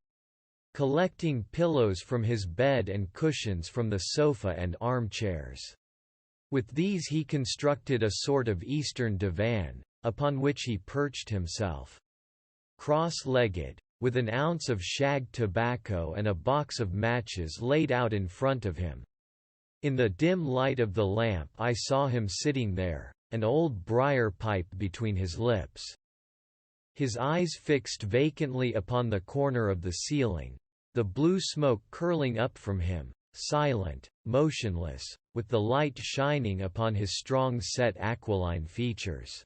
collecting pillows from his bed and cushions from the sofa and armchairs. With these he constructed a sort of Eastern divan, upon which he perched himself, cross-legged, with an ounce of shag tobacco and a box of matches laid out in front of him. In the dim light of the lamp I saw him sitting there, an old briar pipe between his lips, his eyes fixed vacantly upon the corner of the ceiling, the blue smoke curling up from him, silent, motionless, with the light shining upon his strong-set aquiline features.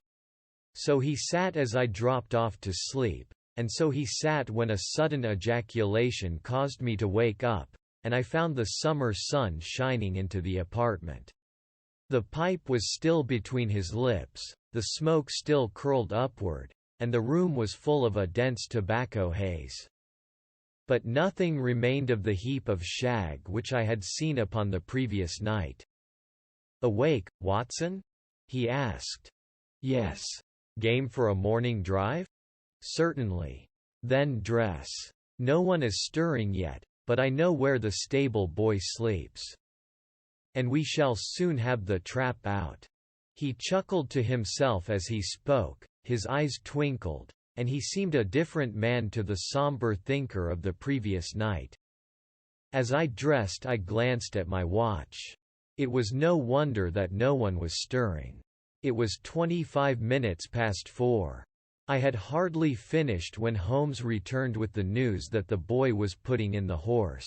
So he sat as I dropped off to sleep, and so he sat when a sudden ejaculation caused me to wake up, and I found the summer sun shining into the apartment. The pipe was still between his lips, the smoke still curled upward, and the room was full of a dense tobacco haze. But nothing remained of the heap of shag which I had seen upon the previous night. "Awake, Watson?" he asked. "Yes. Game for a morning drive?" "Certainly." "Then dress. No one is stirring yet, but I know where the stable boy sleeps. And we shall soon have the trap out." He chuckled to himself as he spoke, his eyes twinkled, and he seemed a different man to the somber thinker of the previous night. As I dressed I glanced at my watch. It was no wonder that no one was stirring. It was 25 minutes past 4. I had hardly finished when Holmes returned with the news that the boy was putting in the horse.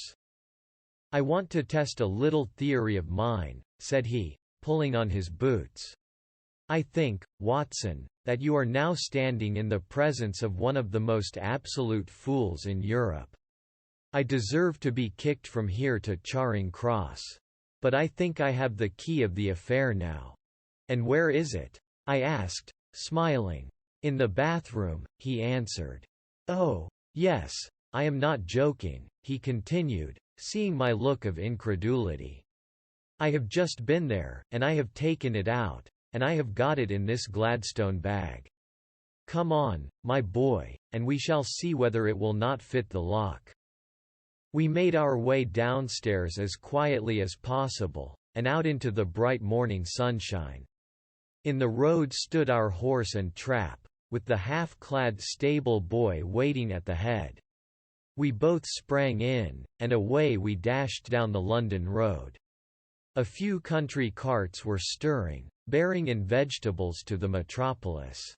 "I want to test a little theory of mine," said he, pulling on his boots. "I think, Watson, that you are now standing in the presence of one of the most absolute fools in Europe. I deserve to be kicked from here to Charing Cross. But I think I have the key of the affair now." "And where is it?" I asked, smiling. "In the bathroom," he answered. "Oh, yes, I am not joking," he continued, seeing my look of incredulity. "I have just been there, and I have taken it out, and I have got it in this Gladstone bag. Come on, my boy, and we shall see whether it will not fit the lock." We made our way downstairs as quietly as possible, and out into the bright morning sunshine. In the road stood our horse and trap, with the half-clad stable boy waiting at the head. We both sprang in, and away we dashed down the London road. A few country carts were stirring, bearing in vegetables to the metropolis.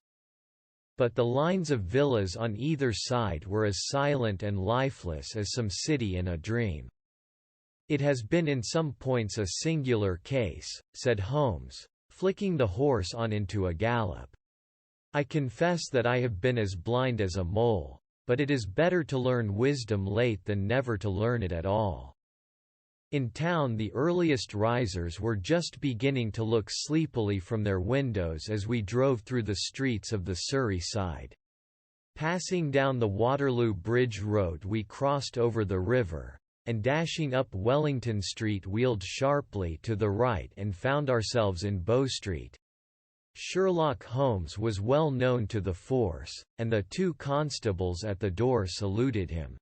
But the lines of villas on either side were as silent and lifeless as some city in a dream. "It has been in some points a singular case," said Holmes, flicking the horse on into a gallop. "I confess that I have been as blind as a mole, but it is better to learn wisdom late than never to learn it at all." In town the earliest risers were just beginning to look sleepily from their windows as we drove through the streets of the Surrey side. Passing down the Waterloo Bridge Road we crossed over the river, and dashing up Wellington Street wheeled sharply to the right and found ourselves in Bow Street. Sherlock Holmes was well known to the force, and the two constables at the door saluted him.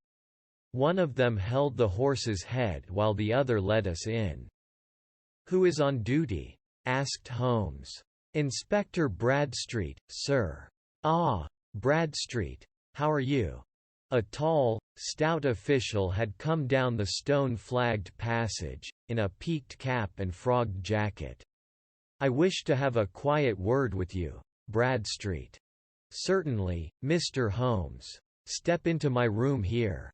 One of them held the horse's head while the other led us in. "Who is on duty?" asked Holmes. "Inspector Bradstreet, sir." "Ah, Bradstreet. How are you?" A tall, stout official had come down the stone-flagged passage, in a peaked cap and frogged jacket. "I wish to have a quiet word with you, Bradstreet." "Certainly, Mr. Holmes. Step into my room here."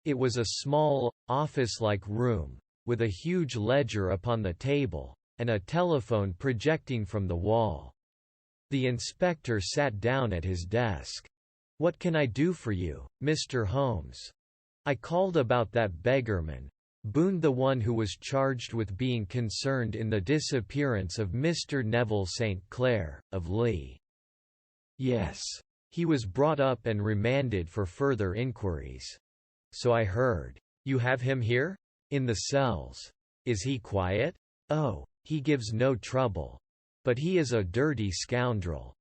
It was a small, office-like room, with a huge ledger upon the table, and a telephone projecting from the wall. The inspector sat down at his desk. "What can I do for you, Mr. Holmes?" "I called about that beggarman, Boone, the one who was charged with being concerned in the disappearance of Mr. Neville St. Clair, of Lee." "Yes. He was brought up and remanded for further inquiries." "So I heard. You have him here?" "In the cells." "Is he quiet?" "Oh, he gives no trouble. But he is a dirty scoundrel."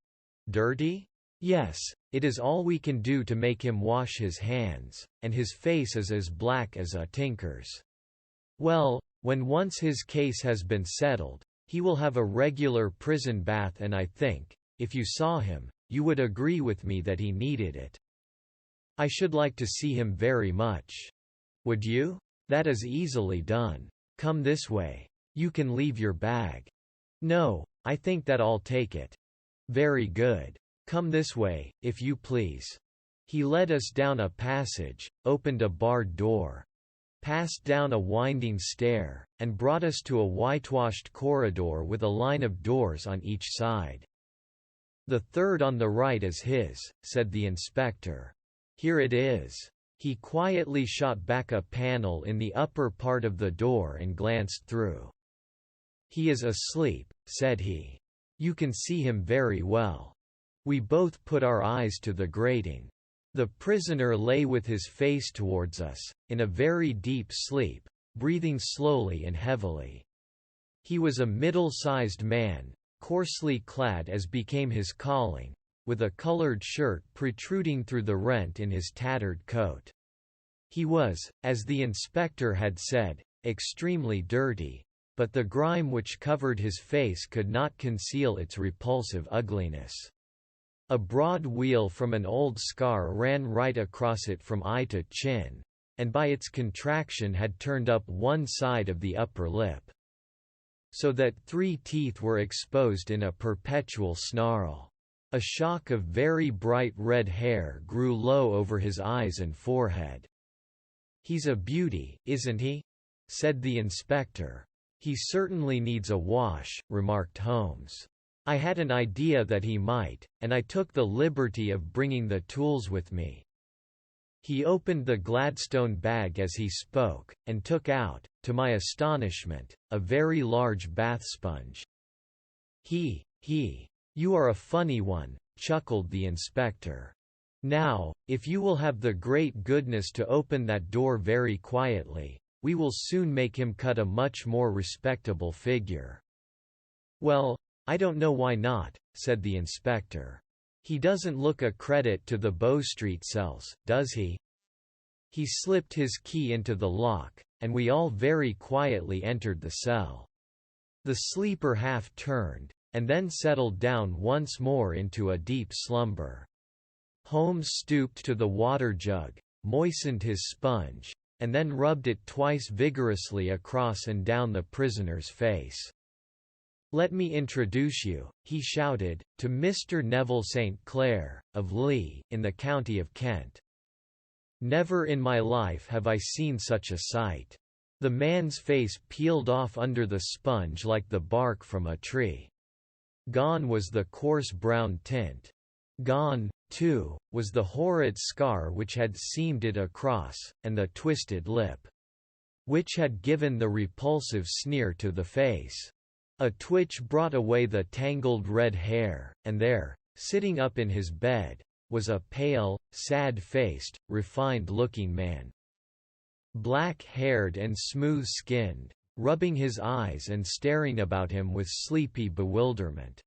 "Dirty?" "Yes, it is all we can do to make him wash his hands, and his face is as black as a tinker's. Well, when once his case has been settled, he will have a regular prison bath, and I think, if you saw him, you would agree with me that he needed it." "I should like to see him very much." "Would you? That is easily done. Come this way. You can leave your bag." "No, I think that I'll take it." "Very good. Come this way, if you please." He led us down a passage, opened a barred door, passed down a winding stair, and brought us to a whitewashed corridor with a line of doors on each side. "The third on the right is his," said the inspector. "Here it is." He quietly shot back a panel in the upper part of the door and glanced through. "He is asleep," said he. "You can see him very well." We both put our eyes to the grating. The prisoner lay with his face towards us, in a very deep sleep, breathing slowly and heavily. He was a middle-sized man, coarsely clad as became his calling, with a colored shirt protruding through the rent in his tattered coat. He was, as the inspector had said, extremely dirty, but the grime which covered his face could not conceal its repulsive ugliness. A broad weal from an old scar ran right across it from eye to chin, and by its contraction had turned up one side of the upper lip. so that 3 teeth were exposed in a perpetual snarl. A shock of very bright red hair grew low over his eyes and forehead. "He's a beauty, isn't he?" said the inspector. "He certainly needs a wash," remarked Holmes. "I had an idea that he might, and I took the liberty of bringing the tools with me." He opened the Gladstone bag as he spoke, and took out, to my astonishment, a very large bath sponge. You are a funny one," chuckled the inspector. "Now, if you will have the great goodness to open that door very quietly, we will soon make him cut a much more respectable figure." "Well, I don't know why not," said the inspector. "He doesn't look a credit to the Bow Street cells, does he?" He slipped his key into the lock, and we all very quietly entered the cell. The sleeper half turned, and then settled down once more into a deep slumber. Holmes stooped to the water jug, moistened his sponge, and then rubbed it twice vigorously across and down the prisoner's face. "Let me introduce you," he shouted, "to Mr. Neville St. Clair, of Lee, in the county of Kent. Never in my life have I seen such a sight." The man's face peeled off under the sponge like the bark from a tree. Gone was the coarse brown tint. Gone, too, was the horrid scar which had seamed it across, and the twisted lip, which had given the repulsive sneer to the face. A twitch brought away the tangled red hair, and there, sitting up in his bed, was a pale, sad-faced, refined-looking man. Black-haired and smooth-skinned, rubbing his eyes and staring about him with sleepy bewilderment.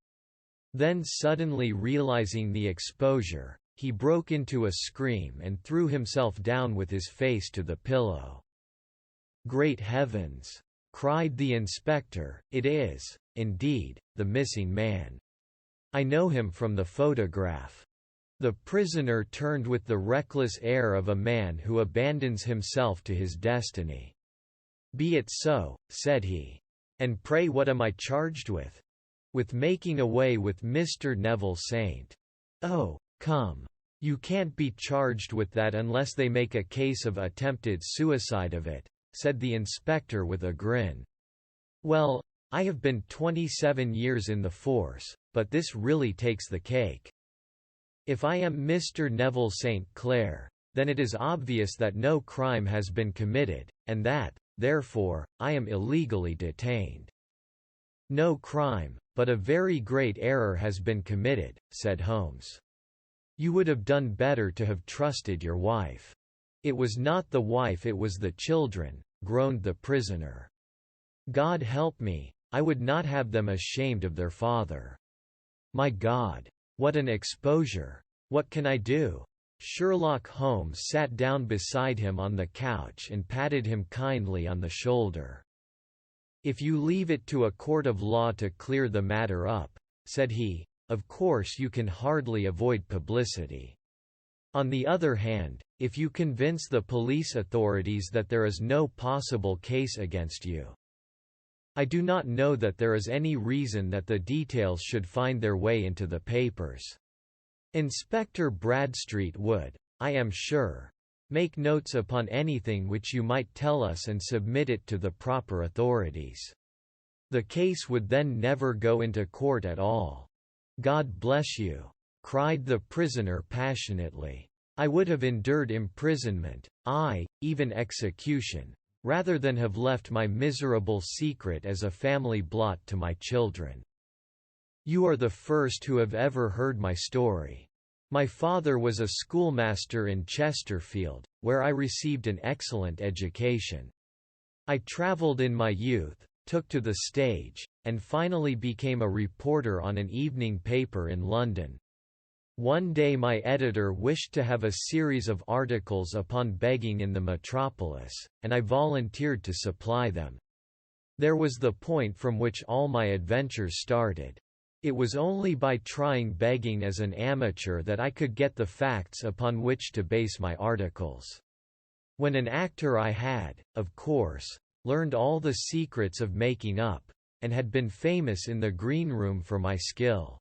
Then suddenly realizing the exposure, he broke into a scream and threw himself down with his face to the pillow. "Great heavens!" cried the inspector, "it is, indeed, the missing man. I know him from the photograph." The prisoner turned with the reckless air of a man who abandons himself to his destiny. "Be it so," said he. "And pray what am I charged with?" "With making away with Mr. Neville St. Oh, come. You can't be charged with that unless they make a case of attempted suicide of it," said the inspector with a grin. "Well, I have been 27 years in the force, but this really takes the cake. If I am Mr. Neville St. Clair, then it is obvious that no crime has been committed, and that, therefore, I am illegally detained." "No crime, but a very great error has been committed," said Holmes. "You would have done better to have trusted your wife." "It was not the wife, it was the children," groaned the prisoner. "God help me, I would not have them ashamed of their father. My God! What an exposure! What can I do?" Sherlock Holmes sat down beside him on the couch and patted him kindly on the shoulder. "If you leave it to a court of law to clear the matter up," said he, "of course you can hardly avoid publicity. On the other hand, if you convince the police authorities that there is no possible case against you, I do not know that there is any reason that the details should find their way into the papers. Inspector Bradstreet would, I am sure, make notes upon anything which you might tell us and submit it to the proper authorities. The case would then never go into court at all." "God bless you!" cried the prisoner passionately. "I would have endured imprisonment, aye, even execution, rather than have left my miserable secret as a family blot to my children. You are the first who have ever heard my story. My father was a schoolmaster in Chesterfield, where I received an excellent education. I travelled in my youth, took to the stage, and finally became a reporter on an evening paper in London. One day my editor wished to have a series of articles upon begging in the metropolis, and I volunteered to supply them. There was the point from which all my adventures started. It was only by trying begging as an amateur that I could get the facts upon which to base my articles. When an actor I had, of course, learned all the secrets of making up, and had been famous in the green room for my skill.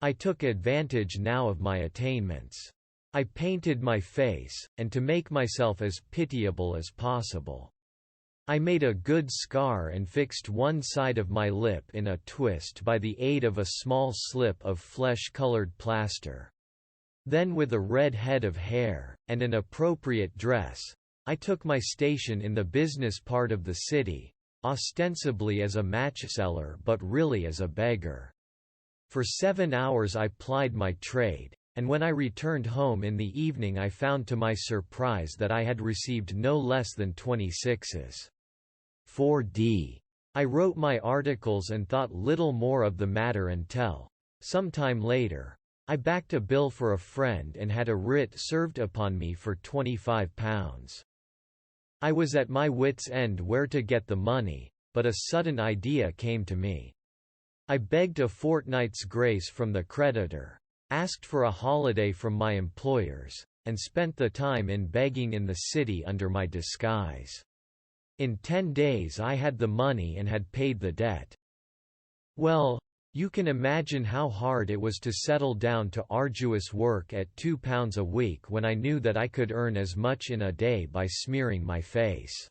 I took advantage now of my attainments. I painted my face, and to make myself as pitiable as possible. I made a good scar and fixed one side of my lip in a twist by the aid of a small slip of flesh-colored plaster. Then with a red head of hair, and an appropriate dress, I took my station in the business part of the city, ostensibly as a matchseller but really as a beggar. For 7 hours I plied my trade, and when I returned home in the evening I found to my surprise that I had received no less than 26s. 4d. I wrote my articles and thought little more of the matter until, some time later, I backed a bill for a friend and had a writ served upon me for £25. I was at my wits' end where to get the money, but a sudden idea came to me. I begged a fortnight's grace from the creditor, asked for a holiday from my employers, and spent the time in begging in the city under my disguise. In 10 days I had the money and had paid the debt. Well, you can imagine how hard it was to settle down to arduous work at £2 a week when I knew that I could earn as much in a day by smearing my face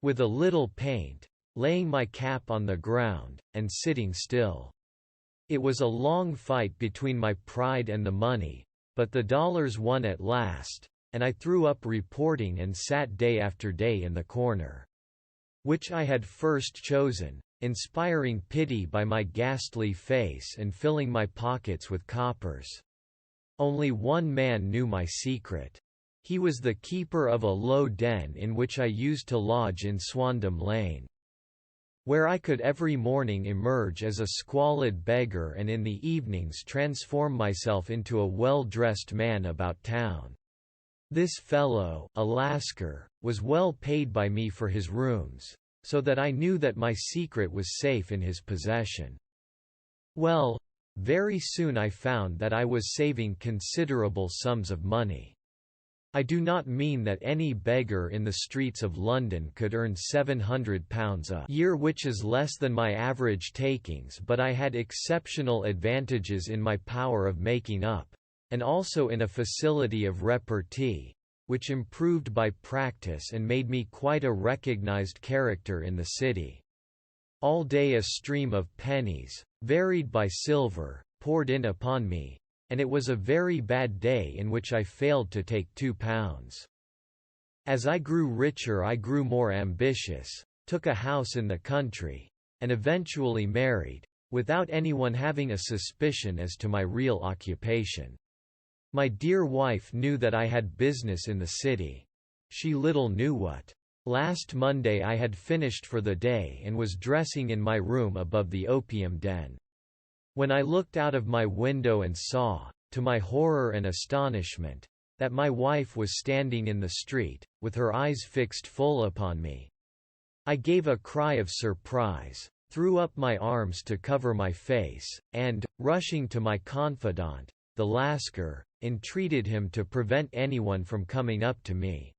with a little paint, laying my cap on the ground, and sitting still. It was a long fight between my pride and the money, but the dollars won at last, and I threw up reporting and sat day after day in the corner, which I had first chosen, inspiring pity by my ghastly face and filling my pockets with coppers. Only one man knew my secret. He was the keeper of a low den in which I used to lodge in Swandam Lane, where I could every morning emerge as a squalid beggar and in the evenings transform myself into a well-dressed man about town. This fellow, a Lascar, was well paid by me for his rooms, so that I knew that my secret was safe in his possession. Well, very soon I found that I was saving considerable sums of money. I do not mean that any beggar in the streets of London could earn £700 a year, which is less than my average takings, but I had exceptional advantages in my power of making up, and also in a facility of repartee, which improved by practice and made me quite a recognized character in the city. All day a stream of pennies, varied by silver, poured in upon me, and it was a very bad day in which I failed to take £2. As I grew richer I grew more ambitious, took a house in the country, and eventually married, without anyone having a suspicion as to my real occupation. My dear wife knew that I had business in the city. She little knew what. Last Monday I had finished for the day and was dressing in my room above the opium den, when I looked out of my window and saw, to my horror and astonishment, that my wife was standing in the street, with her eyes fixed full upon me. I gave a cry of surprise, threw up my arms to cover my face, and, rushing to my confidant, the Lascar, entreated him to prevent anyone from coming up to me.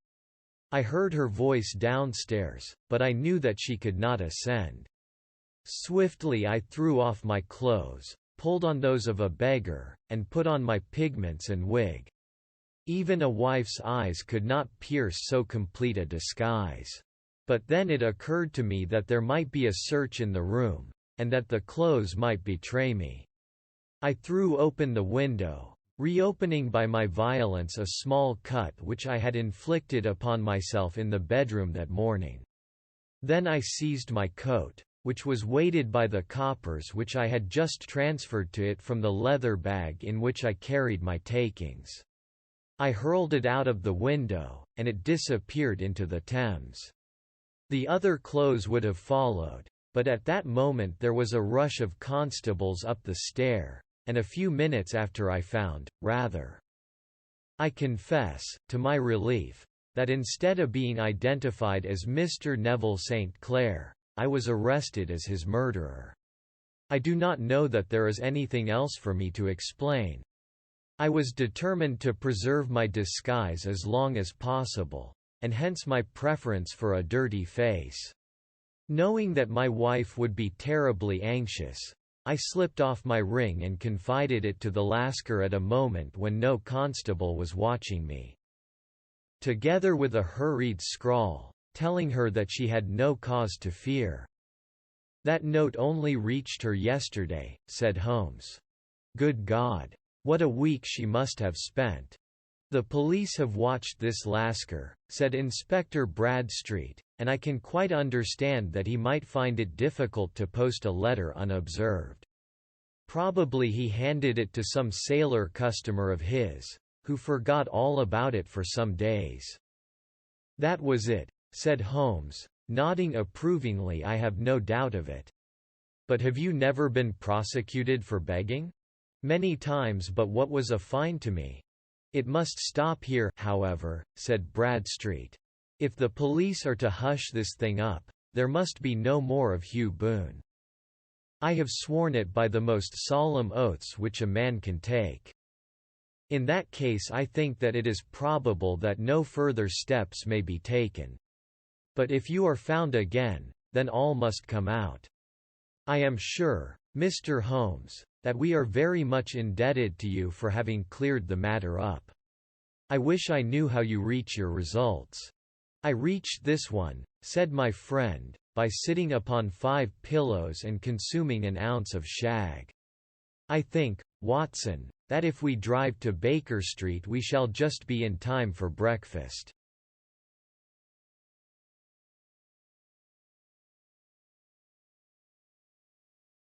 I heard her voice downstairs, but I knew that she could not ascend. Swiftly I threw off my clothes, pulled on those of a beggar, and put on my pigments and wig. Even a wife's eyes could not pierce so complete a disguise. But then it occurred to me that there might be a search in the room, and that the clothes might betray me. I threw open the window, reopening by my violence a small cut which I had inflicted upon myself in the bedroom that morning. Then I seized my coat, which was weighted by the coppers which I had just transferred to it from the leather bag in which I carried my takings. I hurled it out of the window, and it disappeared into the Thames. The other clothes would have followed, but at that moment there was a rush of constables up the stair, and a few minutes after I found, rather, I confess, to my relief, that instead of being identified as Mr. Neville St. Clair, I was arrested as his murderer. I do not know that there is anything else for me to explain. I was determined to preserve my disguise as long as possible, and hence my preference for a dirty face. Knowing that my wife would be terribly anxious, I slipped off my ring and confided it to the Lascar at a moment when no constable was watching me. Together with a hurried scrawl, telling her that she had no cause to fear. That note only reached her yesterday, said Holmes. Good God! What a week she must have spent. The police have watched this Lascar, said Inspector Bradstreet, and I can quite understand that he might find it difficult to post a letter unobserved. Probably he handed it to some sailor customer of his, who forgot all about it for some days. That was it, said Holmes, nodding approvingly. I have no doubt of it. But have you never been prosecuted for begging? Many times, but what was a fine to me? It must stop here, however, said Bradstreet. If the police are to hush this thing up, there must be no more of Hugh Boone. I have sworn it by the most solemn oaths which a man can take. In that case I think that it is probable that no further steps may be taken. But if you are found again, then all must come out. I am sure, Mr. Holmes, that we are very much indebted to you for having cleared the matter up. I wish I knew how you reach your results. I reached this one, said my friend, by sitting upon 5 pillows and consuming an ounce of shag. I think, Watson, that if we drive to Baker Street we shall just be in time for breakfast.